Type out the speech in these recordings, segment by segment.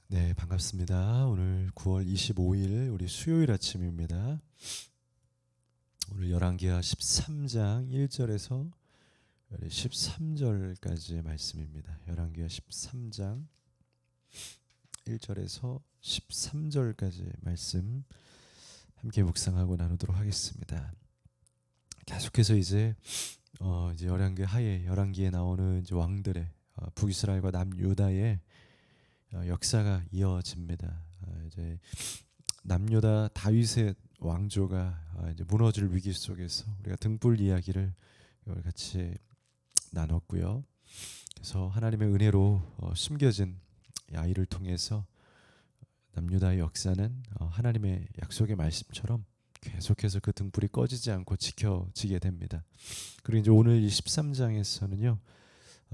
네, 반갑습니다. 오늘 9월 25일 우리 수요일 아침입니다. 오늘 열왕기하 13장 1절에서 13절까지의 말씀입니다. 열왕기하 13장 1절에서 13절까지의 말씀 함께 묵상하고 나누도록 하겠습니다. 계속해서 이제 열왕기에 나오는 이제 왕들의 북이스라엘과 남유다의 역사가 이어집니다. 이제 남유다 다윗의 왕조가 이제 무너질 위기 속에서 우리가 등불 이야기를 같이 나눴고요. 그래서 하나님의 은혜로 숨겨진 아이를 통해서 남유다의 역사는 하나님의 약속의 말씀처럼 계속해서 그 등불이 꺼지지 않고 지켜지게 됩니다. 그리고 이제 오늘 이 13장에서는요.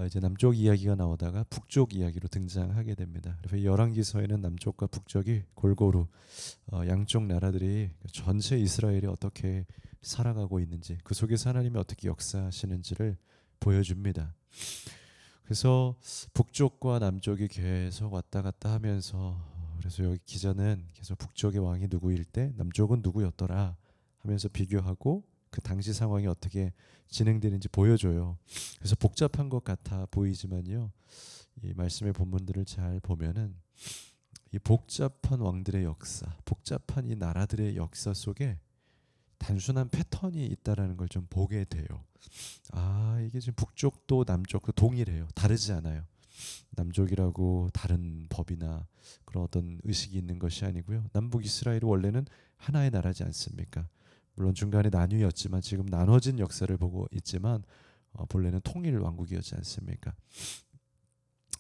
이제 남쪽 이야기가 나오다가 북쪽 이야기로 등장하게 됩니다. 그래서 열왕기서에는 남쪽과 북쪽이 골고루 양쪽 나라들이 전체 이스라엘이 어떻게 살아가고 있는지, 그 속에서 하나님이 어떻게 역사하시는지를 보여줍니다. 그래서 북쪽과 남쪽이 계속 왔다 갔다 하면서, 그래서 여기 기자는 계속 북쪽의 왕이 누구일 때 남쪽은 누구였더라 하면서 비교하고 그 당시 상황이 어떻게 진행되는지 보여줘요. 그래서 복잡한 것 같아 보이지만요, 이 말씀의 본문들을 잘 보면은 이 복잡한 왕들의 역사, 복잡한 이 나라들의 역사 속에 단순한 패턴이 있다라는 걸 좀 보게 돼요. 이게 지금 북쪽도 남쪽도 동일해요. 다르지 않아요. 남쪽이라고 다른 법이나 그런 어떤 의식이 있는 것이 아니고요. 남북 이스라엘이 원래는 하나의 나라지 않습니까? 물론 중간에 나뉘었지만 지금 나눠진 역사를 보고 있지만 본래는 통일 왕국이었지 않습니까?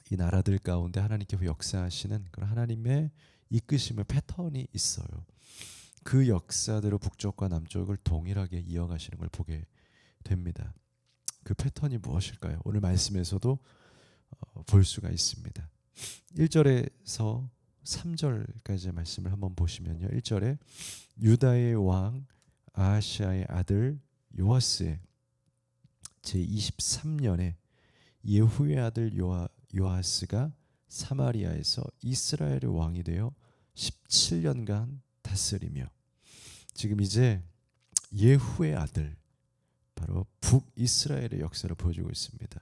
이 나라들 가운데 하나님께서 역사하시는 그런 하나님의 이끄심의 패턴이 있어요. 그 역사대로 북쪽과 남쪽을 동일하게 이어가시는 걸 보게 됩니다. 그 패턴이 무엇일까요? 오늘 말씀에서도 볼 수가 있습니다. 1절에서 3절까지의 말씀을 한번 보시면요. 1절에 유다의 왕 아하시아의 아들 요아스의 제23년에 예후의 아들 요아스가 사마리아에서 이스라엘의 왕이 되어 17년간 다스리며, 지금 이제 예후의 아들, 바로 북이스라엘의 역사를 보여주고 있습니다.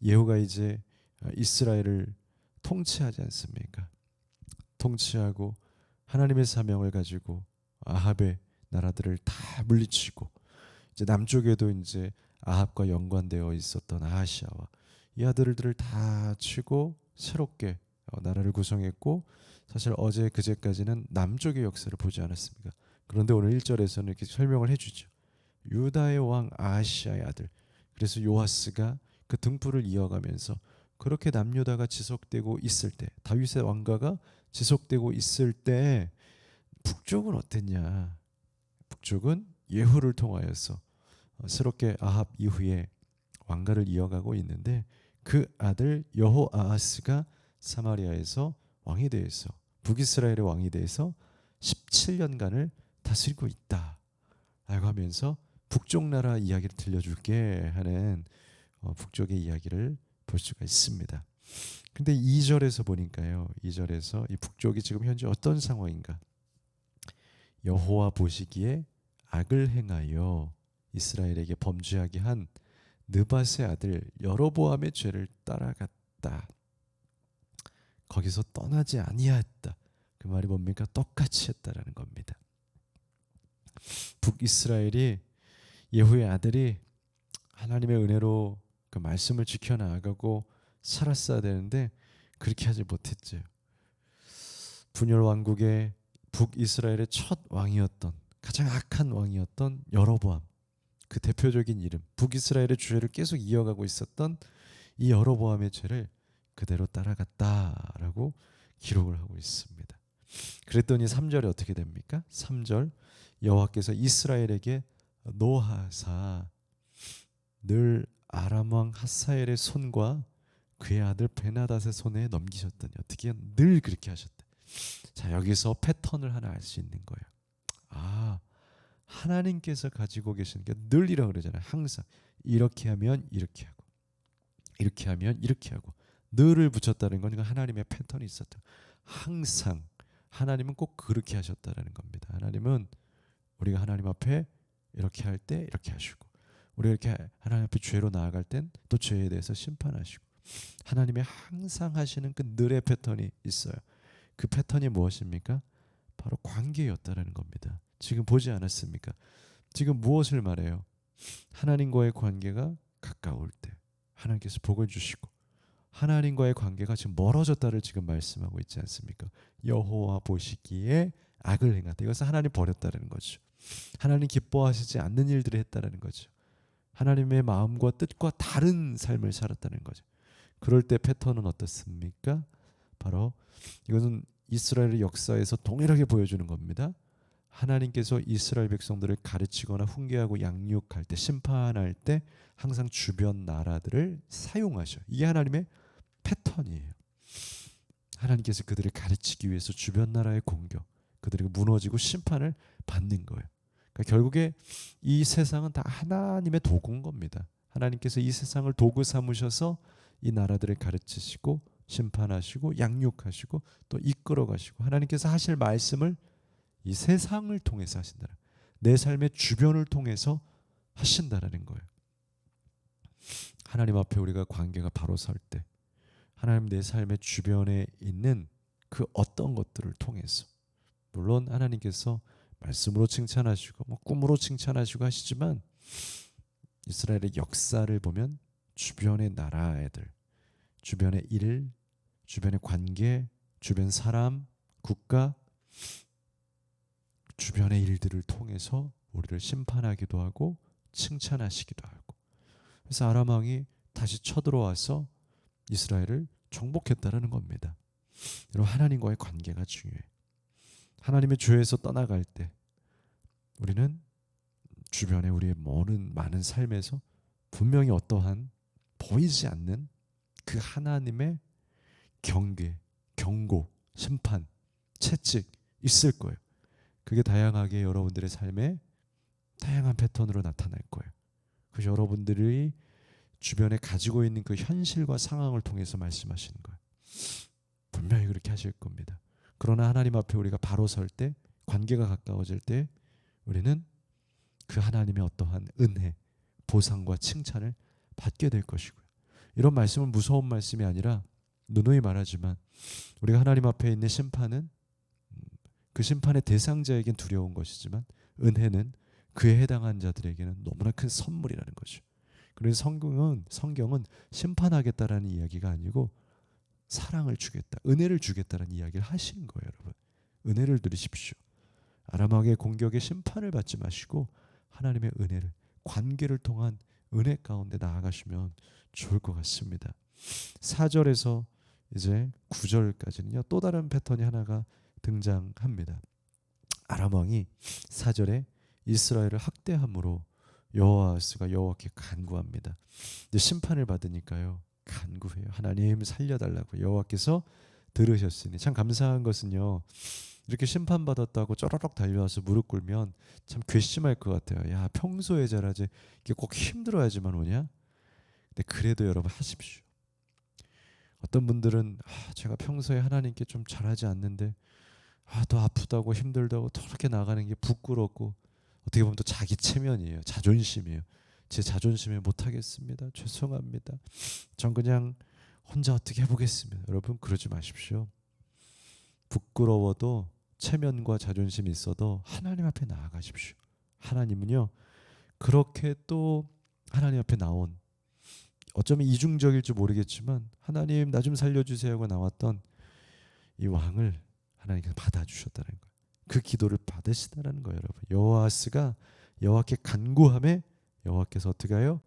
예후가 이제 이스라엘을 통치하지 않습니까? 통치하고 하나님의 사명을 가지고 아합의 나라들을 다 물리치고, 이제 남쪽에도 이제 아합과 연관되어 있었던 아하시아와 이 아들들을 다 치고 새롭게 나라를 구성했고, 사실 어제 그제까지는 남쪽의 역사를 보지 않았습니까? 그런데 오늘 1절에서는 이렇게 설명을 해주죠. 유다의 왕 아하시아의 아들, 그래서 요아스가 그 등불을 이어가면서 그렇게 남유다가 지속되고 있을 때, 다윗의 왕가가 지속되고 있을 때 북쪽은 어땠냐? 북쪽은 예후를 통하여서 새롭게 아합 이후에 왕가를 이어가고 있는데, 그 아들 여호아하스가 사마리아에서 왕이 되어서 북이스라엘의 왕이 되어서 17년간을 다스리고 있다 라고 하면서 북쪽 나라 이야기를 들려줄게 하는 북쪽의 이야기를 볼 수가 있습니다. 근데 2절에서 보니까요, 2절에서 이 북쪽이 지금 현재 어떤 상황인가? 여호와 보시기에 악을 행하여 이스라엘에게 범죄하게 한 느밧의 아들 여로보암의 죄를 따라갔다. 거기서 떠나지 아니하였다. 그 말이 뭡니까? 똑같이 했다라는 겁니다. 북이스라엘이, 예후의 아들이 하나님의 은혜로 그 말씀을 지켜나가고 살았어야 되는데 그렇게 하지 못했죠. 분열 왕국의 북이스라엘의 첫 왕이었던, 가장 악한 왕이었던 여로보암, 그 대표적인 이름, 북이스라엘의 죄를 계속 이어가고 있었던 이 여로보암의 죄를 그대로 따라갔다라고 기록을 하고 있습니다. 그랬더니 3절에 어떻게 됩니까? 3절, 여호와께서 이스라엘에게 노하사 늘 아람 왕 하사엘의 손과 그의 아들 베나닷의 손에 넘기셨더니, 어떻게 늘 그렇게 하셨대. 자, 여기서 패턴을 하나 알 수 있는 거예요. 하나님께서 가지고 계시는 게 늘이라고 그러잖아요. 항상 이렇게 하면 이렇게 하고, 이렇게 하면 이렇게 하고, 늘을 붙였다는 건 하나님의 패턴이 있었다. 항상 하나님은 꼭 그렇게 하셨다라는 겁니다. 하나님은 우리가 하나님 앞에 이렇게 할 때 이렇게 하시고, 우리가 이렇게 하나님 앞에 죄로 나아갈 땐 또 죄에 대해서 심판하시고, 하나님의 항상 하시는 그 늘의 패턴이 있어요. 그 패턴이 무엇입니까? 바로 관계였다라는 겁니다. 지금 보지 않았습니까? 지금 무엇을 말해요? 하나님과의 관계가 가까울 때 하나님께서 복을 주시고, 하나님과의 관계가 지금 멀어졌다를 지금 말씀하고 있지 않습니까? 여호와 보시기에 악을 행하다. 이것은 하나님 버렸다는 거죠. 하나님 기뻐하시지 않는 일들을 했다는 거죠. 하나님의 마음과 뜻과 다른 삶을 살았다는 거죠. 그럴 때 패턴은 어떻습니까? 바로 이것은 이스라엘의 역사에서 동일하게 보여주는 겁니다. 하나님께서 이스라엘 백성들을 가르치거나 훈계하고 양육할 때, 심판할 때 항상 주변 나라들을 사용하셔. 이게 하나님의 패턴이에요. 하나님께서 그들을 가르치기 위해서 주변 나라의 공격, 그들에게 무너지고 심판을 받는 거예요. 그러니까 결국에 이 세상은 다 하나님의 도구인 겁니다. 하나님께서 이 세상을 도구 삼으셔서 이 나라들을 가르치시고 심판하시고 양육하시고 또 이끌어 가시고, 하나님께서 하실 말씀을 이 세상을 통해서 하신다. 내 삶의 주변을 통해서 하신다라는 거예요. 하나님 앞에 우리가 관계가 바로 설 때, 하나님 내 삶의 주변에 있는 그 어떤 것들을 통해서, 물론 하나님께서 말씀으로 칭찬하시고 뭐 꿈으로 칭찬하시고 하시지만, 이스라엘의 역사를 보면 주변의 나라 애들, 주변의 일, 주변의 관계, 주변 사람, 국가, 주변의 일들을 통해서 우리를 심판하기도 하고 칭찬하시기도 하고, 그래서 아람 왕이 다시 쳐들어와서 이스라엘을 정복했다라는 겁니다. 여러분, 하나님과의 관계가 중요해요. 하나님의 죄에서 떠나갈 때 우리는 주변에 우리의 많은 삶에서 분명히 어떠한 보이지 않는 그 하나님의 경계, 경고, 심판, 채찍 있을 거예요. 그게 다양하게 여러분들의 삶에 다양한 패턴으로 나타날 거예요. 그래서 여러분들이 주변에 가지고 있는 그 현실과 상황을 통해서 말씀하시는 거예요. 분명히 그렇게 하실 겁니다. 그러나 하나님 앞에 우리가 바로 설 때, 관계가 가까워질 때 우리는 그 하나님의 어떠한 은혜, 보상과 칭찬을 받게 될 것이고요. 이런 말씀은 무서운 말씀이 아니라 누누이 말하지만, 우리가 하나님 앞에 있는 심판은 그 심판의 대상자에겐 두려운 것이지만, 은혜는 그에 해당한 자들에게는 너무나 큰 선물이라는 거죠. 그래서 성경은 심판하겠다라는 이야기가 아니고 사랑을 주겠다, 은혜를 주겠다라는 이야기를 하시는 거예요. 여러분, 은혜를 누리십시오. 아람 왕의 공격에 심판을 받지 마시고 하나님의 은혜를, 관계를 통한 은혜 가운데 나아가시면 좋을 것 같습니다. 4절에서 이제 9절까지는요, 또 다른 패턴이 하나가 등장합니다. 아람 왕이 4절에 이스라엘을 학대함으로 여호아스가 여호와께 간구합니다. 이제 심판을 받으니까요, 간구해요. 하나님 살려달라고. 여호와께서 들으셨으니. 참 감사한 것은요, 이렇게 심판받았다고 쪼르륵 달려와서 무릎 꿇으면 참 괘씸할 것 같아요. 야, 평소에 잘하지, 이게 꼭 힘들어야지만 오냐? 근데 그래도 여러분 하십시오. 어떤 분들은 제가 평소에 하나님께 좀 잘하지 않는데 더 아프다고 힘들다고 저렇게 나가는 게 부끄럽고, 어떻게 보면 또 자기 체면이에요. 자존심이에요. 제 자존심에 못하겠습니다. 죄송합니다. 전 그냥 혼자 어떻게 해보겠습니다. 여러분, 그러지 마십시오. 부끄러워도 체면과 자존심이 있어도 하나님 앞에 나아가십시오. 하나님은요, 그렇게 또 하나님 앞에 나온, 어쩌면 이중적일지 모르겠지만 하나님 나 좀 살려주세요 하고 나왔던 이 왕을 하나님께서 받아주셨다는 거예요. 그 기도를 받으시다라는 거예요. 여러분, 여호아스가 여호와께 간구함에 여호와께서 어떻게 해요?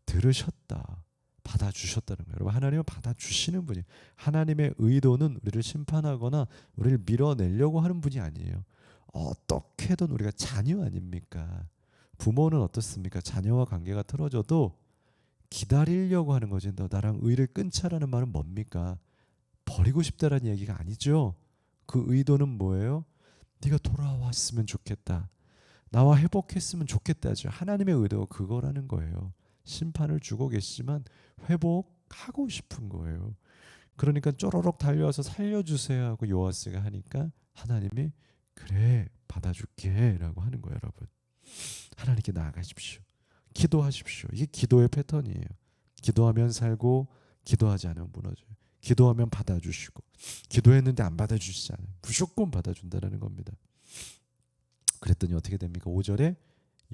들으셨다, 받아주셨다는 거예요. 여러분, 하나님은 받아주시는 분이에요. 하나님의 의도는 우리를 심판하거나 우리를 밀어내려고 하는 분이 아니에요. 어떻게든 우리가 자녀 아닙니까? 부모는 어떻습니까? 자녀와 관계가 틀어져도 기다리려고 하는 거지. 너 나랑 의를 끊자라는 말은 뭡니까? 버리고 싶다라는 얘기가 아니죠. 그 의도는 뭐예요? 네가 돌아왔으면 좋겠다, 나와 회복했으면 좋겠다죠. 하나님의 의도가 그거라는 거예요. 심판을 주고 계시지만 회복하고 싶은 거예요. 그러니까 쪼로록 달려와서 살려주세요 하고 요아스가 하니까 하나님이 그래 받아줄게 라고 하는 거예요. 여러분, 하나님께 나아가십시오. 기도하십시오. 이게 기도의 패턴이에요. 기도하면 살고 기도하지 않으면 무너져요. 기도하면 받아주시고, 기도했는데 안 받아주시지 않아요. 무조건 받아준다는 겁니다. 그랬더니 어떻게 됩니까? 5절에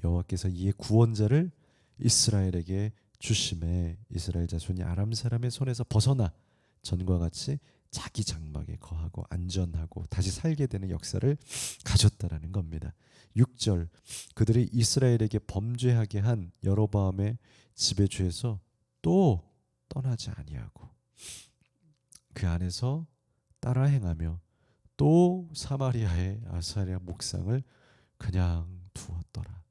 여호와께서 이에 구원자를 이스라엘에게 주심에 이스라엘 자손이 아람 사람의 손에서 벗어나 전과 같이 자기 장막에 거하고 안전하고 다시 살게 되는 역사를 가졌다라는 겁니다. 6절, 그들이 이스라엘에게 범죄하게 한 여로보암의 집의 죄에서 또 떠나지 아니하고 그 안에서 따라 행하며 또 사마리아의 아사랴 목상을 그냥 두었더라.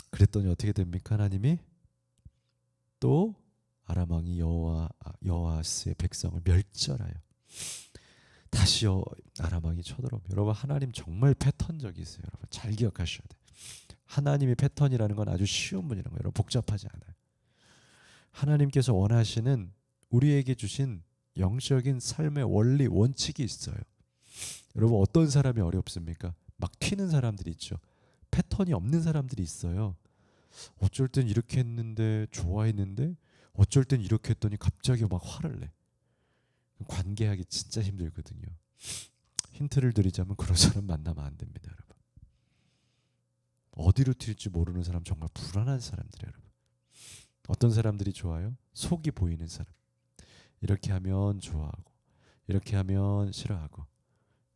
그랬더니 어떻게 됩니까? 하나님이 또 아람 왕이 여호아스의 백성을 멸절하여 다시 아람 왕이 쳐들어옵니다. 여러분, 하나님 정말 패턴적이세요. 여러분 잘 기억하셔야 돼요. 하나님의 패턴이라는 건 아주 쉬운 분이라는 거예요. 여러분, 복잡하지 않아요. 하나님께서 원하시는 우리에게 주신 영적인 삶의 원리 원칙이 있어요. 여러분, 어떤 사람이 어렵습니까? 막 튀는 사람들이 있죠. 패턴이 없는 사람들이 있어요. 어쩔 땐 이렇게 했는데 좋아했는데 어쩔 땐 이렇게 했더니 갑자기 막 화를 내. 관계하기 진짜 힘들거든요. 힌트를 드리자면 그런 사람 만나면 안 됩니다. 여러분, 어디로 튈지 모르는 사람, 정말 불안한 사람들이에요. 여러분, 어떤 사람들이 좋아요? 속이 보이는 사람. 이렇게 하면 좋아하고 이렇게 하면 싫어하고,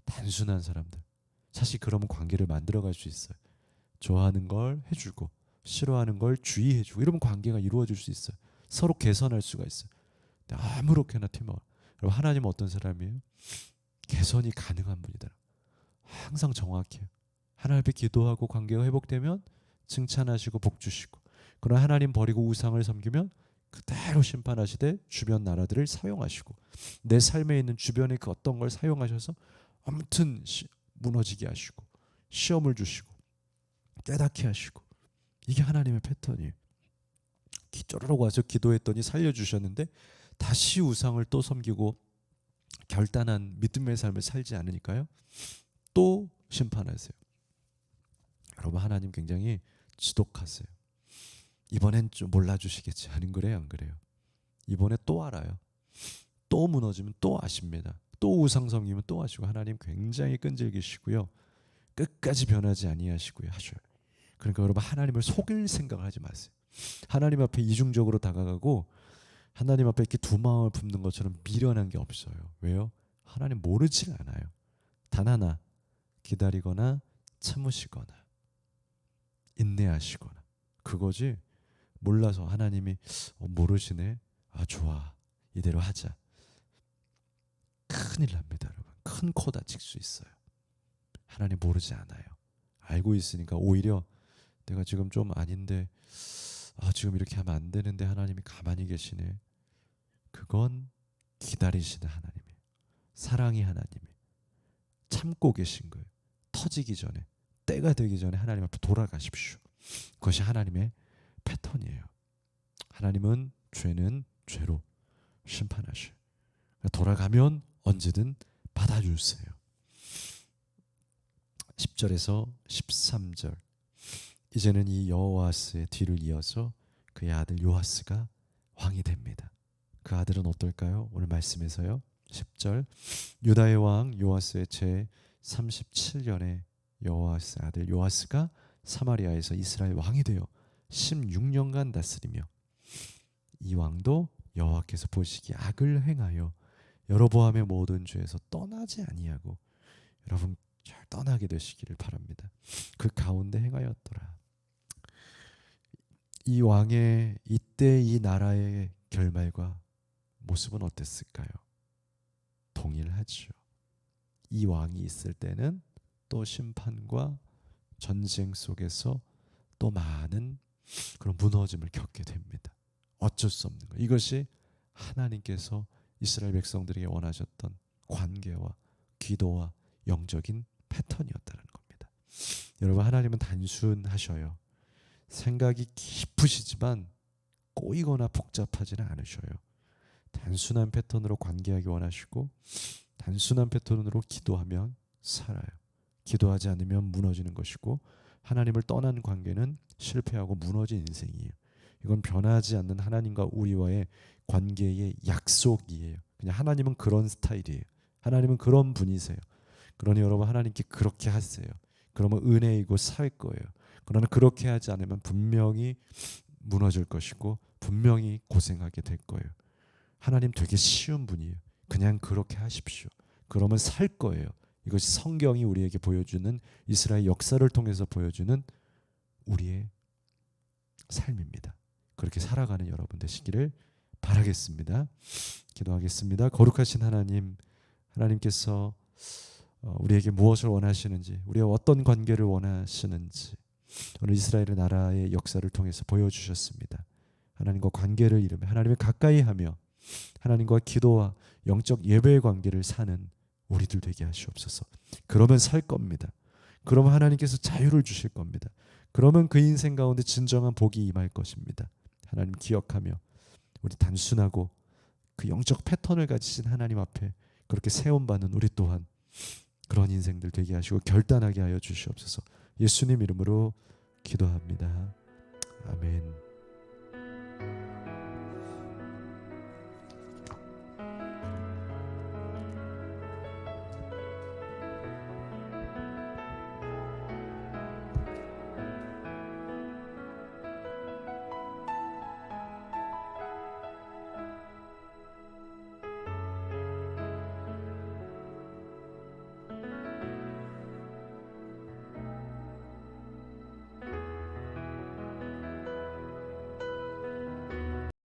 단순한 사람들. 사실 그러면 관계를 만들어갈 수 있어요. 좋아하는 걸 해주고 싫어하는 걸 주의해주고, 이러면 관계가 이루어질 수 있어요. 서로 개선할 수가 있어요. 근데 아무렇게나 튀면, 여러분, 하나님은 어떤 사람이에요? 개선이 가능한 분이다. 항상 정확해요. 하나님 앞에 기도하고 관계가 회복되면 칭찬하시고 복 주시고, 그러나 하나님 버리고 우상을 섬기면 그대로 심판하시되 주변 나라들을 사용하시고, 내 삶에 있는 주변의 그 어떤 걸 사용하셔서 아무튼 무너지게 하시고 시험을 주시고 깨닫게 하시고, 이게 하나님의 패턴이에요. 쪼르륵 와서 기도했더니 살려주셨는데 다시 우상을 또 섬기고 결단한 믿음의 삶을 살지 않으니까요, 또 심판하세요. 여러분, 하나님 굉장히 지독하세요. 이번엔 좀 몰라주시겠지. 안 그래요? 안 그래요? 이번에 또 알아요. 또 무너지면 또 아십니다. 또 우상 섬기면 또 아시고, 하나님 굉장히 끈질기시고요, 끝까지 변하지 아니하시고요 하셔요. 그러니까 여러분, 하나님을 속일 생각을 하지 마세요. 하나님 앞에 이중적으로 다가가고 하나님 앞에 이렇게 두 마음을 붓는 것처럼 미련한 게 없어요. 왜요? 하나님 모르질 않아요. 단 하나, 기다리거나 참으시거나 인내하시거나, 그거지. 몰라서 하나님이 모르시네, 아 좋아, 이대로 하자, 큰일 납니다. 여러분, 큰 코 다칠 수 있어요. 하나님 모르지 않아요. 알고 있으니까 오히려 내가 지금 좀 아닌데, 지금 이렇게 하면 안 되는데 하나님이 가만히 계시네. 그건 기다리시는 하나님이에요. 사랑이 하나님이에요. 참고 계신 거예요. 터지기 전에, 때가 되기 전에 하나님 앞에 돌아가십시오. 그것이 하나님의 패턴이에요. 하나님은 죄는 죄로 심판하셔요. 돌아가면 언제든 받아주세요. 10절에서 13절, 이제는 이 여호아스의 뒤를 이어서 그의 아들 요아스가 왕이 됩니다. 그 아들은 어떨까요? 오늘 말씀에서요, 10절, 유다의 왕 요아스의 제 37년에 여호아스 아들 요아스가 사마리아에서 이스라엘 왕이 되어 16년간 다스리며, 이 왕도 여호와께서 보시기에 악을 행하여 여로보암의 모든 죄에서 떠나지 아니하고, 여러분 잘 떠나게 되시기를 바랍니다. 그 가운데 행하였더라. 이 왕의 이때 이 나라의 결말과 모습은 어땠을까요? 동일하죠. 이 왕이 있을 때는 또 심판과 전쟁 속에서 또 많은 그런 무너짐을 겪게 됩니다. 어쩔 수 없는 거예요. 이것이 하나님께서 이스라엘 백성들에게 원하셨던 관계와 기도와 영적인 패턴이었다는 겁니다. 여러분, 하나님은 단순하셔요. 생각이 깊으시지만 꼬이거나 복잡하지는 않으셔요. 단순한 패턴으로 관계하기 원하시고 단순한 패턴으로 기도하면 살아요. 기도하지 않으면 무너지는 것이고 하나님을 떠난 관계는 실패하고 무너진 인생이에요. 이건 변하지 않는 하나님과 우리와의 관계의 약속이에요. 그냥 하나님은 그런 스타일이에요. 하나님은 그런 분이세요. 그러니 여러분 하나님께 그렇게 하세요. 그러면 은혜이고 살 거예요. 그러나 그렇게 하지 않으면 분명히 무너질 것이고 분명히 고생하게 될 거예요. 하나님 되게 쉬운 분이에요. 그냥 그렇게 하십시오. 그러면 살 거예요. 이것이 성경이 우리에게 보여주는, 이스라엘 역사를 통해서 보여주는 우리의 삶입니다. 그렇게 살아가는 여러분 되시기를 바라겠습니다. 기도하겠습니다. 거룩하신 하나님, 하나님께서 우리에게 무엇을 원하시는지, 우리가 어떤 관계를 원하시는지 오늘 이스라엘의 나라의 역사를 통해서 보여주셨습니다. 하나님과 관계를 이루며 하나님을 가까이 하며 하나님과 기도와 영적 예배의 관계를 사는 우리들 되게 하시옵소서. 그러면 살 겁니다. 그러면 하나님께서 자유를 주실 겁니다. 그러면 그 인생 가운데 진정한 복이 임할 것입니다. 하나님 기억하며 우리 단순하고 그 영적 패턴을 가지신 하나님 앞에 그렇게 세움받는 우리 또한 그런 인생들 되게 하시고 결단하게 하여 주시옵소서. 예수님 이름으로 기도합니다. 아멘.